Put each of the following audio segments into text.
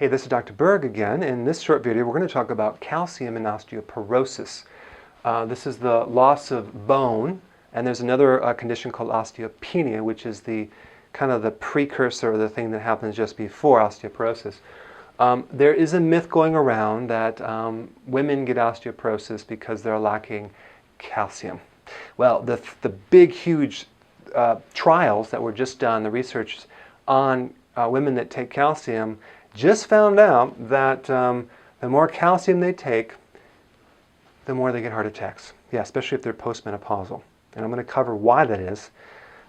Hey, this is Dr. Berg again. In this short video, we're going to talk about calcium and osteoporosis. This is the loss of bone, and there's another condition called osteopenia, which is the kind of the precursor, or the thing that happens just before osteoporosis. There is a myth going around that women get osteoporosis because they're lacking calcium. Well, the big, huge trials that were just done, the research on women that take calcium, just found out that the more calcium they take, the more they get heart attacks. Yeah, especially if they're postmenopausal. And I'm going to cover why that is.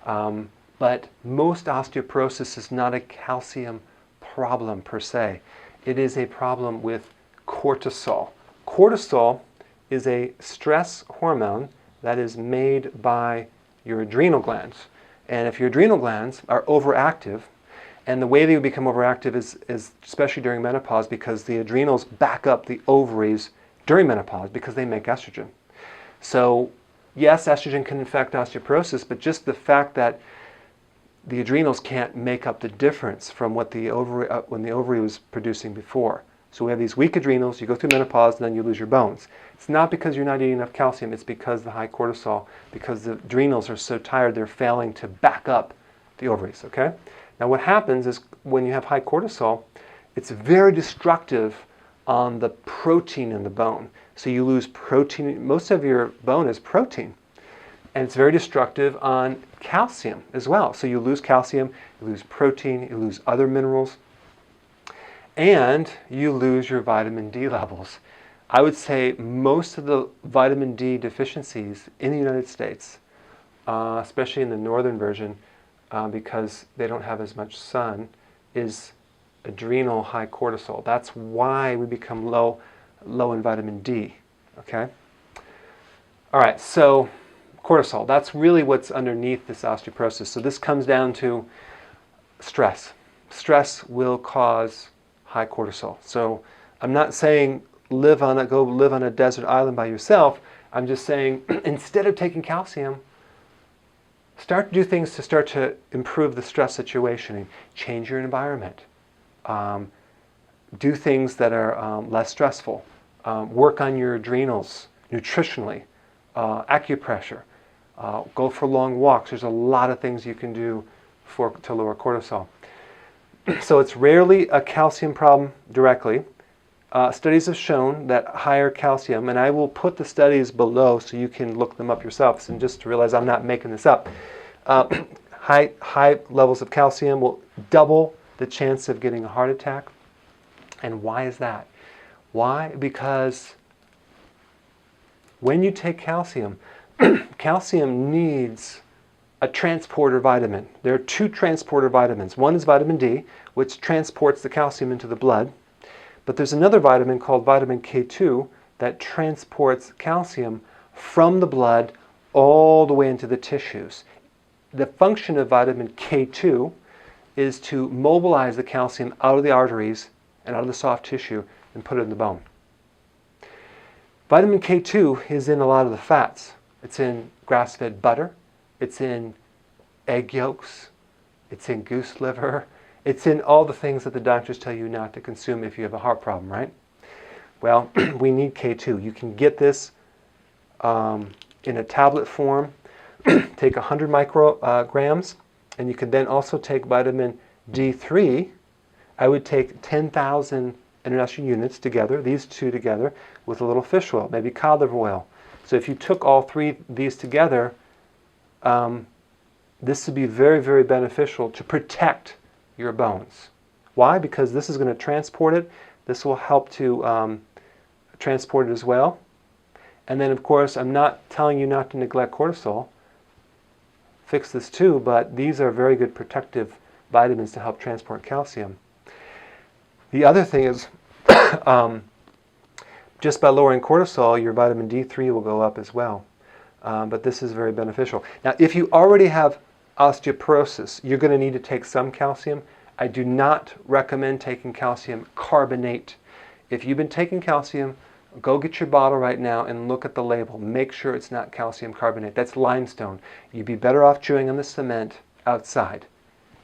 But most osteoporosis is not a calcium problem per se. It is a problem with cortisol. Cortisol is a stress hormone that is made by your adrenal glands. And if your adrenal glands are overactive, and the way they would become overactive is especially during menopause, because the adrenals back up the ovaries during menopause because they make estrogen. So yes, estrogen can affect osteoporosis, but just the fact that the adrenals can't make up the difference from what the ovary, when the ovary was producing before. So we have these weak adrenals, you go through menopause, and then you lose your bones. It's not because you're not eating enough calcium, it's because of the high cortisol, because the adrenals are so tired they're failing to back up the ovaries, okay? Now what happens is when you have high cortisol, it's very destructive on the protein in the bone. So you lose protein, most of your bone is protein. And it's very destructive on calcium as well. So you lose calcium, you lose protein, you lose other minerals, and you lose your vitamin D levels. I would say most of the vitamin D deficiencies in the United States, especially in the northern version, because they don't have as much sun, is adrenal high cortisol. That's why we become low in vitamin D, okay? All right, so cortisol, that's really what's underneath this osteoporosis. So this comes down to stress. Stress will cause high cortisol. So I'm not saying go live on a desert island by yourself. I'm just saying instead of taking calcium, start to do things to start to improve the stress situation. Change your environment. Do things that are less stressful. Work on your adrenals nutritionally. Acupressure. Go for long walks. There's a lot of things you can do to lower cortisol. So it's rarely a calcium problem directly. Studies have shown that higher calcium, and I will put the studies below so you can look them up yourselves, and just to realize I'm not making this up. High levels of calcium will double the chance of getting a heart attack. And why is that? Why? Because when you take calcium, calcium needs a transporter vitamin. There are two transporter vitamins. One is vitamin D, which transports the calcium into the blood. But there's another vitamin called vitamin K2 that transports calcium from the blood all the way into the tissues. The function of vitamin K2 is to mobilize the calcium out of the arteries and out of the soft tissue and put it in the bone. Vitamin K2 is in a lot of the fats. It's in grass-fed butter, it's in egg yolks, it's in goose liver, it's in all the things that the doctors tell you not to consume if you have a heart problem, right? Well, we need K2. You can get this in a tablet form. Take 100 micrograms, and you can then also take vitamin D3. I would take 10,000 international units together, these two together, with a little fish oil, maybe cod liver oil. So if you took all three of these together, this would be very, very beneficial to protect your bones. Why? Because this is going to transport it. This will help to transport it as well. And then, of course, I'm not telling you not to neglect cortisol. Fix this too, but these are very good protective vitamins to help transport calcium. The other thing is, just by lowering cortisol, your vitamin D3 will go up as well. But this is very beneficial. Now, if you already have osteoporosis, you're going to need to take some calcium. I do not recommend taking calcium carbonate. If you've been taking calcium, go get your bottle right now and look at the label. Make sure it's not calcium carbonate. That's limestone. You'd be better off chewing on the cement outside.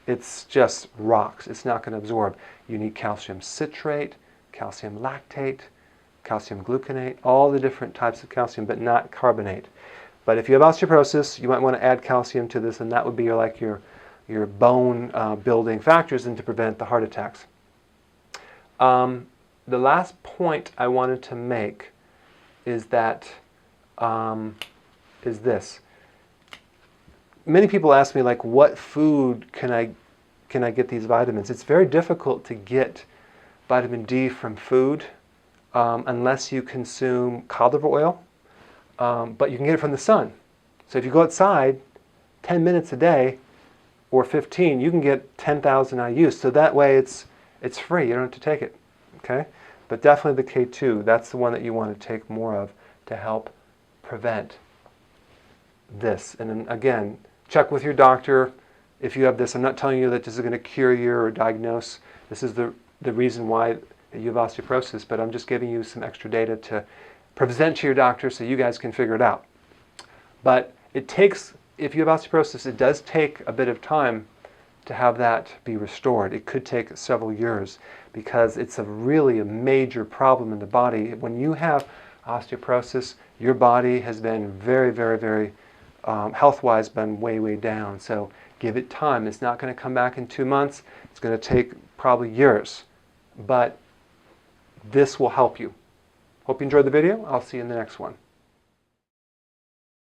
it's just rocks. It's not going to absorb. You need calcium citrate, calcium lactate, calcium gluconate, all the different types of calcium, but not carbonate. But if you have osteoporosis, you might want to add calcium to this, and that would be your bone building factors and to prevent the heart attacks. The last point I wanted to make is that is this. Many people ask me, like, what food can I get these vitamins? It's very difficult to get vitamin D from food unless you consume cod liver oil, but you can get it from the sun. So if you go outside 10 minutes a day or 15, you can get 10,000 IUs. So that way it's free. You don't have to take it. Okay? But definitely the K2, that's the one that you want to take more of to help prevent this. And then again, check with your doctor if you have this. I'm not telling you that this is going to cure you or diagnose. This is the reason why you have osteoporosis, but I'm just giving you some extra data to present to your doctor so you guys can figure it out. But it takes, if you have osteoporosis, it does take a bit of time to have that be restored. It could take several years because it's really a major problem in the body. When you have osteoporosis, your body has been very, very, very health-wise been way, way down. So give it time. It's not going to come back in 2 months. It's going to take probably years. But this will help you. Hope you enjoyed the video. I'll see you in the next one.